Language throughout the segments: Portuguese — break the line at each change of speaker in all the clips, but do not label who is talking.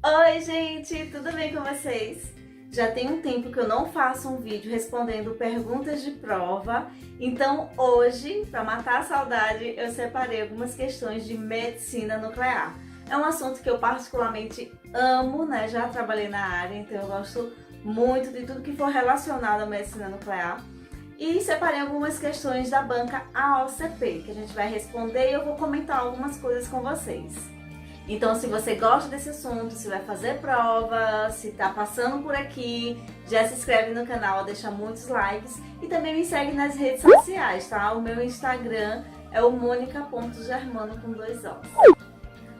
Oi, gente, tudo bem com vocês? Já tem um tempo que eu não faço um vídeo respondendo perguntas de prova, então hoje, para matar a saudade, eu separei algumas questões de medicina nuclear. É um assunto que eu particularmente amo, né? Já trabalhei na área, então eu gosto muito de tudo que for relacionado à medicina nuclear. E separei algumas questões da banca AOCP, que a gente vai responder e eu vou comentar algumas coisas com vocês. Então, se você gosta desse assunto, se vai fazer prova, se tá passando por aqui, já se inscreve no canal, deixa muitos likes e também me segue nas redes sociais, tá? O meu Instagram é o monica.germano com 2 Os.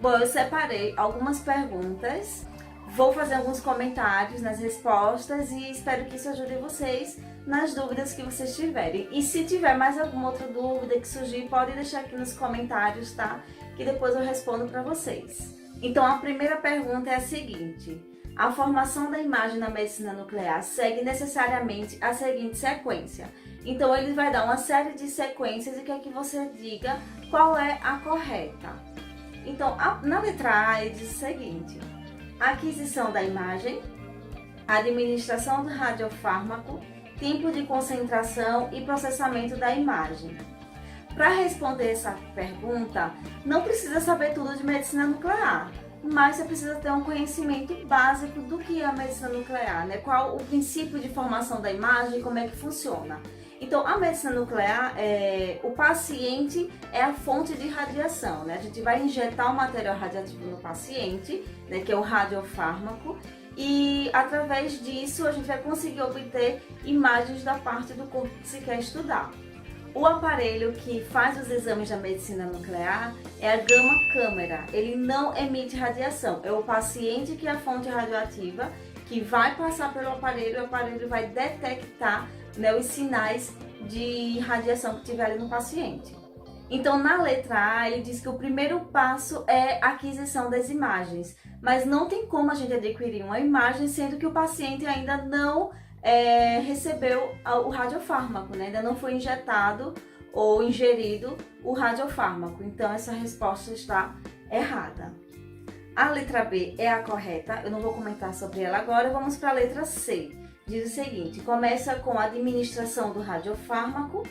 Bom, eu separei algumas perguntas, vou fazer alguns comentários nas respostas e espero que isso ajude vocês nas dúvidas que vocês tiverem. E se tiver mais alguma outra dúvida que surgir, pode deixar aqui nos comentários, tá? Que depois eu respondo para vocês. Então a primeira pergunta é a seguinte: a formação da imagem na medicina nuclear segue necessariamente a seguinte sequência. Então ele vai dar uma série de sequências e quer que você diga qual é a correta. Então na letra A ele diz o seguinte: aquisição da imagem, administração do radiofármaco, tempo de concentração e processamento da imagem. Para responder essa pergunta, não precisa saber tudo de medicina nuclear, mas você precisa ter um conhecimento básico do que é a medicina nuclear, né? Qual o princípio de formação da imagem e como é que funciona. Então, a medicina nuclear, o paciente é a fonte de radiação, né? A gente vai injetar o material radioativo no paciente, né, que é o radiofármaco, e através disso a gente vai conseguir obter imagens da parte do corpo que se quer estudar. O aparelho que faz os exames da medicina nuclear é a gama-câmera. Ele não emite radiação. É o paciente que é a fonte radioativa que vai passar pelo aparelho e o aparelho vai detectar, né, os sinais de radiação que tiver ali no paciente. Então, na letra A, ele diz que o primeiro passo é a aquisição das imagens. Mas não tem como a gente adquirir uma imagem sendo que o paciente ainda não recebeu o radiofármaco, né? Ainda não foi injetado ou ingerido o radiofármaco. Então, essa resposta está errada. A letra B é a correta, eu não vou comentar sobre ela agora, vamos para a letra C. Diz o seguinte: começa com a administração do radiofármaco,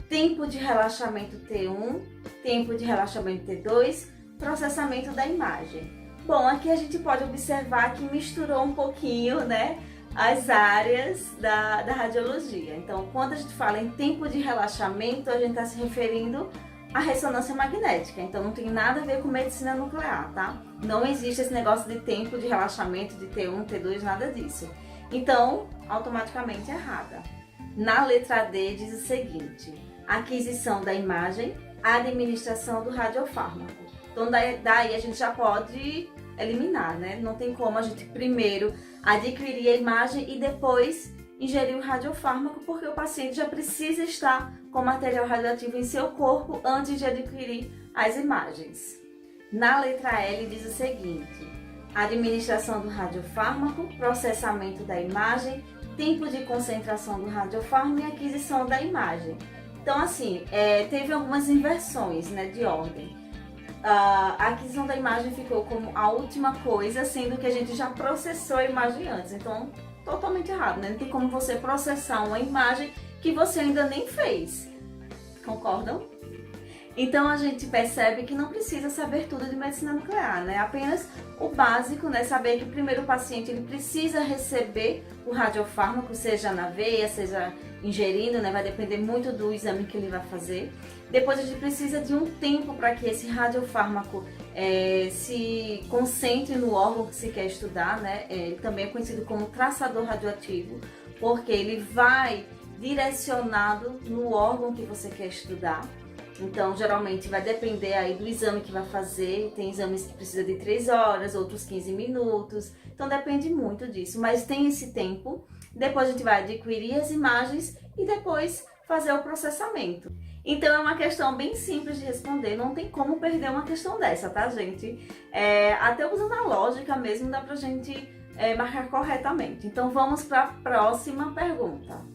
tempo de relaxamento T1, tempo de relaxamento T2, processamento da imagem. Bom, aqui a gente pode observar que misturou um pouquinho, né, as áreas da radiologia. Então, quando a gente fala em tempo de relaxamento, a gente está se referindo à ressonância magnética. Então, não tem nada a ver com medicina nuclear, tá? Não existe esse negócio de tempo de relaxamento de T1, T2, nada disso. Então, automaticamente errada. Na letra D diz o seguinte: aquisição da imagem, administração do radiofármaco. Então, daí a gente já pode eliminar, né? Não tem como a gente primeiro adquirir a imagem e depois ingerir o radiofármaco, porque o paciente já precisa estar com material radioativo em seu corpo antes de adquirir as imagens. Na letra L diz o seguinte: administração do radiofármaco, processamento da imagem, tempo de concentração do radiofármaco e aquisição da imagem. Então, assim, teve algumas inversões, né, de ordem. A aquisição da imagem ficou como a última coisa, sendo que a gente já processou a imagem antes. Então, totalmente errado, né? Não tem como você processar uma imagem que você ainda nem fez. Concordam? Então, a gente percebe que não precisa saber tudo de medicina nuclear, né? Apenas o básico, né? Saber que primeiro o paciente ele precisa receber o radiofármaco, seja na veia, seja ingerindo, né? Vai depender muito do exame que ele vai fazer. Depois a gente precisa de um tempo para que esse radiofármaco se concentre no órgão que se quer estudar, né? Ele também é conhecido como traçador radioativo, porque ele vai direcionado no órgão que você quer estudar. Então, geralmente vai depender aí do exame que vai fazer. Tem exames que precisa de 3 horas, outros 15 minutos. Então, depende muito disso. Mas tem esse tempo. Depois a gente vai adquirir as imagens e depois fazer o processamento. Então, é uma questão bem simples de responder. Não tem como perder uma questão dessa, tá, gente? Até usando a lógica mesmo, dá pra gente marcar corretamente. Então, vamos para a próxima pergunta.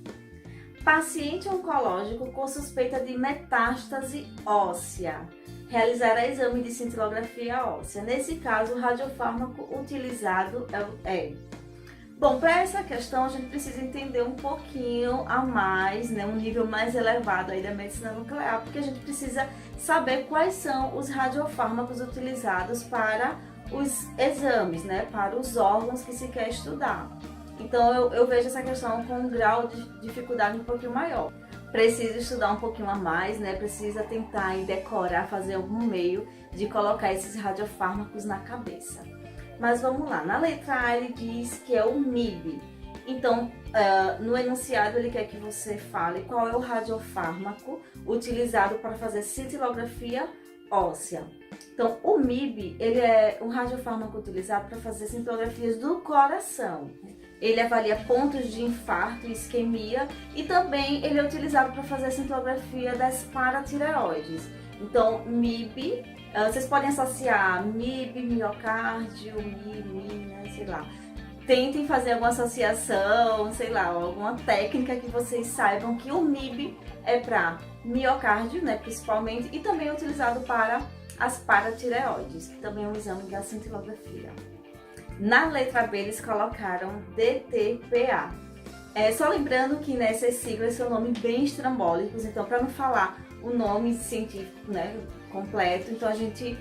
Paciente oncológico com suspeita de metástase óssea. realizará exame de cintilografia óssea. Nesse caso, o radiofármaco utilizado é... Bom, para essa questão a gente precisa entender um pouquinho a mais, né, um nível mais elevado aí da medicina nuclear, porque a gente precisa saber quais são os radiofármacos utilizados para os exames, né, para os órgãos que se quer estudar. Então eu vejo essa questão com um grau de dificuldade um pouquinho maior. Precisa estudar um pouquinho a mais, né, precisa tentar e decorar, fazer algum meio de colocar esses radiofármacos na cabeça. Mas vamos lá, na letra A ele diz que é o MIB. Então, no enunciado ele quer que você fale qual é o radiofármaco utilizado para fazer cintilografia óssea. Então, o MIB, ele é um radiofármaco utilizado para fazer cintilografias do coração. Ele avalia pontos de infarto e isquemia e também ele é utilizado para fazer cintilografia das paratireoides. Então, MIB, vocês podem associar MIB, miocárdio, né, sei lá. Tentem fazer alguma associação, sei lá, alguma técnica que vocês saibam que o MIB é para miocárdio, né, principalmente, e também é utilizado para as paratireoides, que também é um exame da cintilografia. Na letra B eles colocaram DTPA. Só lembrando que nessas siglas são nomes bem estrambólicos, então para não falar o nome científico, né, completo, então a gente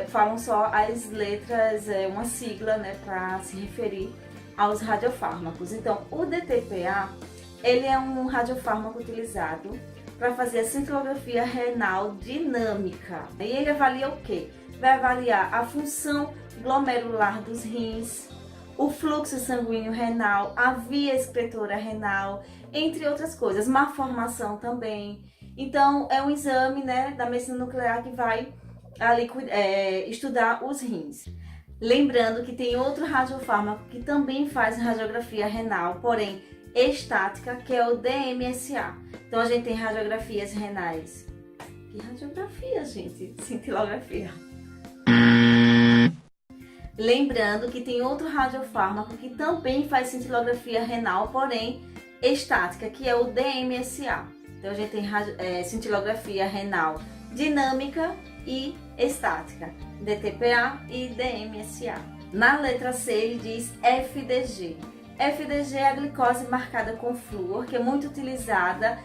falam só as letras, uma sigla, né, para se referir aos radiofármacos. Então o DTPA, ele é um radiofármaco utilizado para fazer a cintilografia renal dinâmica. E ele avalia o quê? Vai avaliar a função glomerular dos rins, o fluxo sanguíneo renal, a via excretora renal, entre outras coisas, malformação também. Então, é um exame, né, da medicina nuclear que vai ali, estudar os rins. Lembrando que tem outro radiofármaco que também faz radiografia renal, porém estática, que é o DMSA. Então, a gente tem radiografias renais. Que radiografia, gente? Cintilografia. Lembrando que tem outro radiofármaco que também faz cintilografia renal, porém estática, que é o DMSA. Então a gente tem cintilografia renal dinâmica e estática, DTPA e DMSA. Na letra C ele diz FDG. FDG é a glicose marcada com flúor, que é muito utilizada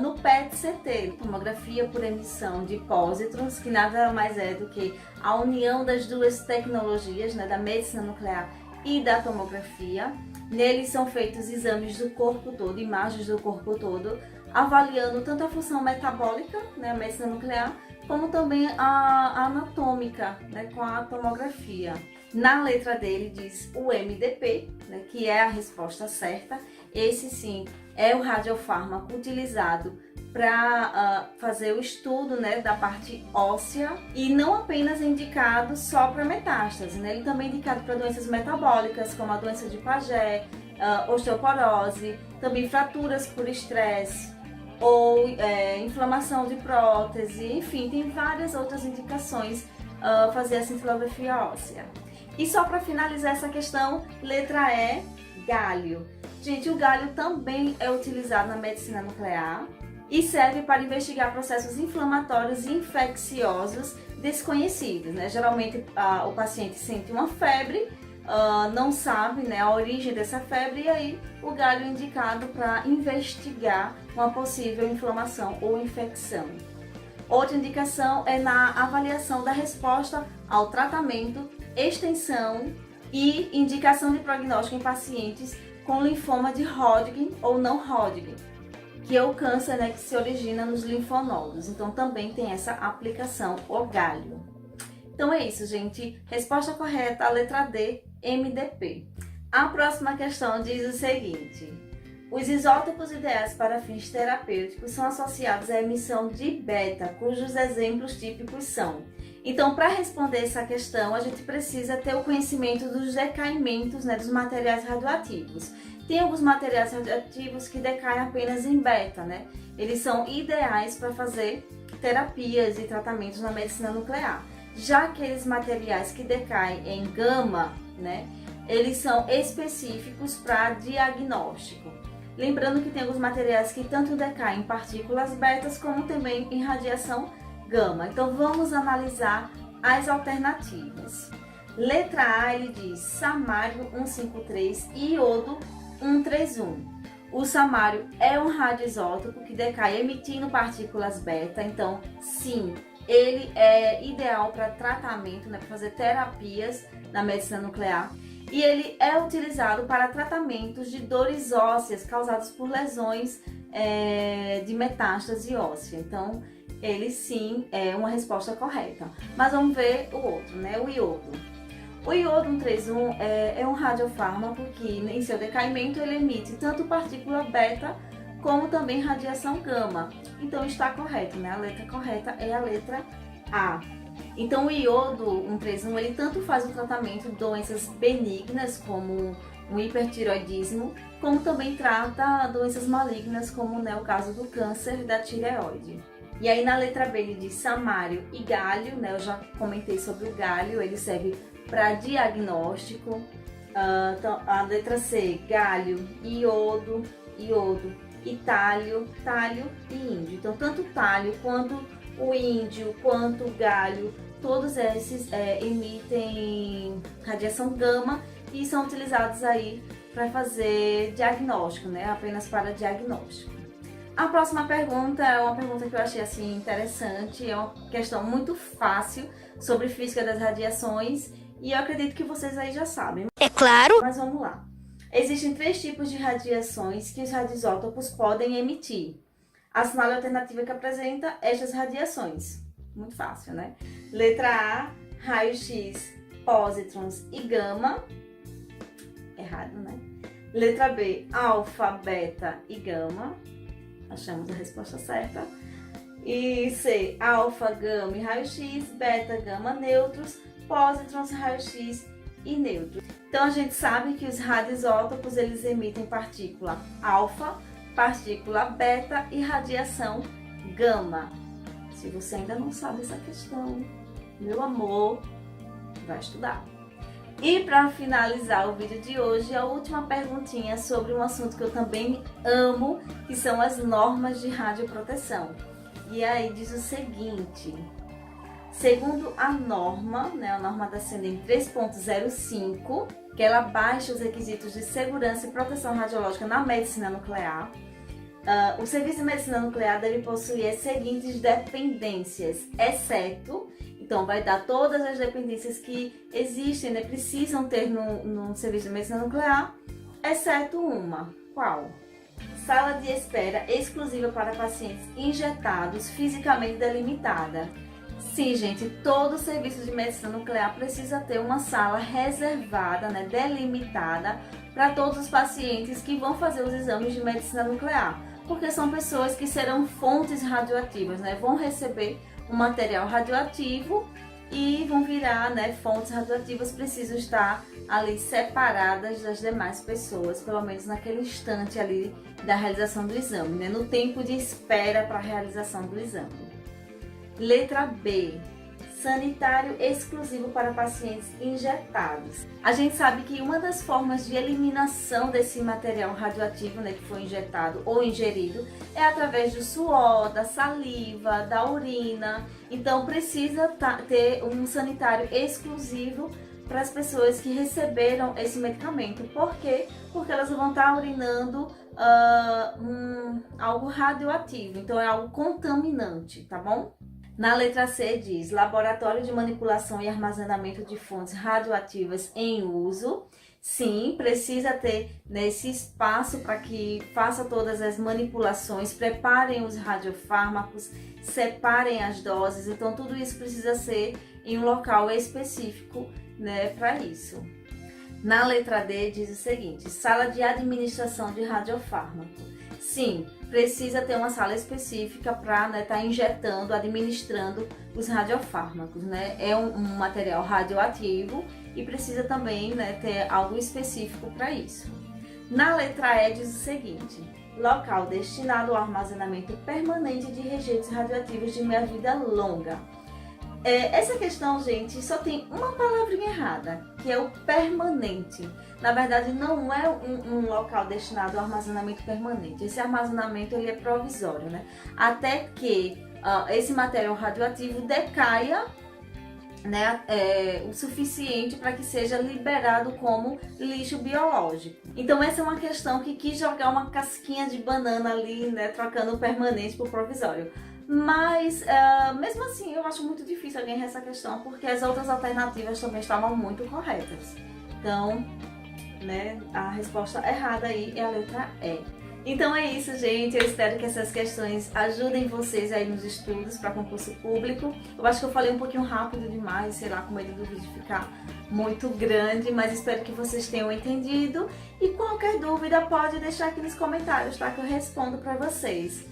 no PET-CT, tomografia por emissão de pósitrons, que nada mais é do que a união das duas tecnologias, né, da medicina nuclear e da tomografia. Neles são feitos exames do corpo todo, imagens do corpo todo, avaliando tanto a função metabólica, né, a medicina nuclear, como também a anatômica, né, com a tomografia. Na letra dele diz o MDP, né, que é a resposta certa. Esse sim é o radiofármaco utilizado para fazer o estudo, né, da parte óssea, e não apenas indicado só para metástase, né? Ele também é indicado para doenças metabólicas, como a doença de Paget, osteoporose, também fraturas por estresse ou inflamação de prótese, enfim, tem várias outras indicações fazer a cintilografia óssea. E só para finalizar essa questão, letra E, gálio. Gente, o gálio também é utilizado na medicina nuclear e serve para investigar processos inflamatórios e infecciosos desconhecidos, né? Geralmente o paciente sente uma febre, não sabe, né, a origem dessa febre, e aí o gálio é indicado para investigar uma possível inflamação ou infecção. Outra indicação é na avaliação da resposta ao tratamento, extensão e indicação de prognóstico em pacientes com linfoma de Hodgkin ou não Hodgkin, que é o câncer, né, que se origina nos linfonodos. Então também tem essa aplicação, o gálio. Então é isso, gente. Resposta correta, a letra D, MDP. A próxima questão diz o seguinte: os isótopos ideais para fins terapêuticos são associados à emissão de beta, cujos exemplos típicos são. Então, para responder essa questão, a gente precisa ter o conhecimento dos decaimentos, né, dos materiais radioativos. Tem alguns materiais radioativos que decaem apenas em beta, né? Eles são ideais para fazer terapias e tratamentos na medicina nuclear. Já aqueles materiais que decaem em gama, né, eles são específicos para diagnóstico. Lembrando que tem alguns materiais que tanto decaem em partículas betas como também em radiação gama. Então vamos analisar as alternativas. Letra A, ele diz samário 153 e iodo 131. O samário é um radioisótopo que decai emitindo partículas beta, então sim, ele é ideal para tratamento, né, para fazer terapias na medicina nuclear. E ele é utilizado para tratamentos de dores ósseas causadas por lesões de metástase óssea. Então, ele sim é uma resposta correta. Mas vamos ver o outro, né? O iodo. O iodo 131 é um radiofármaco que, em seu decaimento, ele emite tanto partícula beta como também radiação gama. Então, está correto, né? A letra correta é a letra A. Então, o iodo 131, ele tanto faz o tratamento de doenças benignas, como o hipertiroidismo, como também trata doenças malignas, como, né, o caso do câncer da tireoide. E aí, na letra B, ele diz samário e gálio, né? Eu já comentei sobre o gálio, ele serve para diagnóstico. Então, a letra C, gálio, iodo, e talho e índio. Então, tanto talho quanto o índio, quanto o galho, todos esses emitem radiação gama e são utilizados aí para fazer diagnóstico, né? Apenas para diagnóstico. A próxima pergunta é uma pergunta que eu achei assim interessante, é uma questão muito fácil sobre física das radiações e eu acredito que vocês aí já sabem.
É claro!
Mas vamos lá. Existem 3 tipos de radiações que os radioisótopos podem emitir. Assinale a alternativa que apresenta estas radiações. Muito fácil, né? Letra A, raio-x, pósitrons e gama. Errado, né? Letra B, alfa, beta e gama. Achamos a resposta certa. E C, alfa, gama e raio-x, beta, gama, nêutrons, pósitrons, raio-x e nêutrons. Então a gente sabe que os radioisótopos eles emitem partícula alfa, partícula beta e radiação gama. Se você ainda não sabe essa questão, meu amor, vai estudar. E para finalizar o vídeo de hoje, a última perguntinha sobre um assunto que eu também amo, que são as normas de radioproteção. E aí diz o seguinte: segundo a norma, né, a norma da CNEM 3.05, que ela baixa os requisitos de segurança e proteção radiológica na medicina nuclear, o serviço de medicina nuclear deve possuir as seguintes dependências, exceto, então vai dar todas as dependências que existem, né, precisam ter no serviço de medicina nuclear, exceto uma. Qual? Sala de espera exclusiva para pacientes injetados, fisicamente delimitada. Sim, gente, todo serviço de medicina nuclear precisa ter uma sala reservada, né, delimitada, para todos os pacientes que vão fazer os exames de medicina nuclear, porque são pessoas que serão fontes radioativas, né, vão receber um material radioativo e vão virar, né, fontes radioativas, precisam estar ali separadas das demais pessoas, pelo menos naquele instante ali da realização do exame, né, no tempo de espera para a realização do exame. Letra B, sanitário exclusivo para pacientes injetados. A gente sabe que uma das formas de eliminação desse material radioativo, né, que foi injetado ou ingerido, é através do suor, da saliva, da urina. Então precisa ter um sanitário exclusivo para as pessoas que receberam esse medicamento. Por quê? Porque elas vão estar urinando algo radioativo, então é algo contaminante, tá bom? Na letra C diz, laboratório de manipulação e armazenamento de fontes radioativas em uso. Sim, precisa ter nesse espaço para que faça todas as manipulações, preparem os radiofármacos, separem as doses. Então tudo isso precisa ser em um local específico, né, para isso. Na letra D diz o seguinte, sala de administração de radiofármaco. Sim, precisa ter uma sala específica para estar injetando, administrando os radiofármacos, né? É um material radioativo e precisa também, né, ter algo específico para isso. Na letra E diz o seguinte, local destinado ao armazenamento permanente de rejeitos radioativos de meia-vida longa. Essa questão, gente, só tem uma palavrinha errada, que é o permanente. Na verdade, não é um local destinado ao armazenamento permanente. Esse armazenamento ele é provisório, né? Até que esse material radioativo decaia, né, o suficiente para que seja liberado como lixo biológico. Então essa é uma questão que quis jogar uma casquinha de banana ali, né, trocando o permanente por provisório. Mas mesmo assim eu acho muito difícil alguém essa questão, porque as outras alternativas também estavam muito corretas. Então, né, a resposta errada aí é a letra E. Então é isso, gente. Eu espero que essas questões ajudem vocês aí nos estudos para concurso público. Eu acho que eu falei um pouquinho rápido demais, sei lá, com medo do vídeo ficar muito grande, mas espero que vocês tenham entendido. E qualquer dúvida pode deixar aqui nos comentários, tá? Que eu respondo para vocês.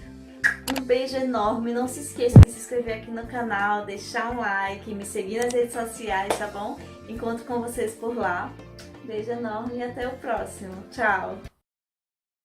Um beijo enorme, não se esqueça de se inscrever aqui no canal, deixar um like, me seguir nas redes sociais, tá bom? Encontro com vocês por lá. Beijo enorme e até o próximo. Tchau!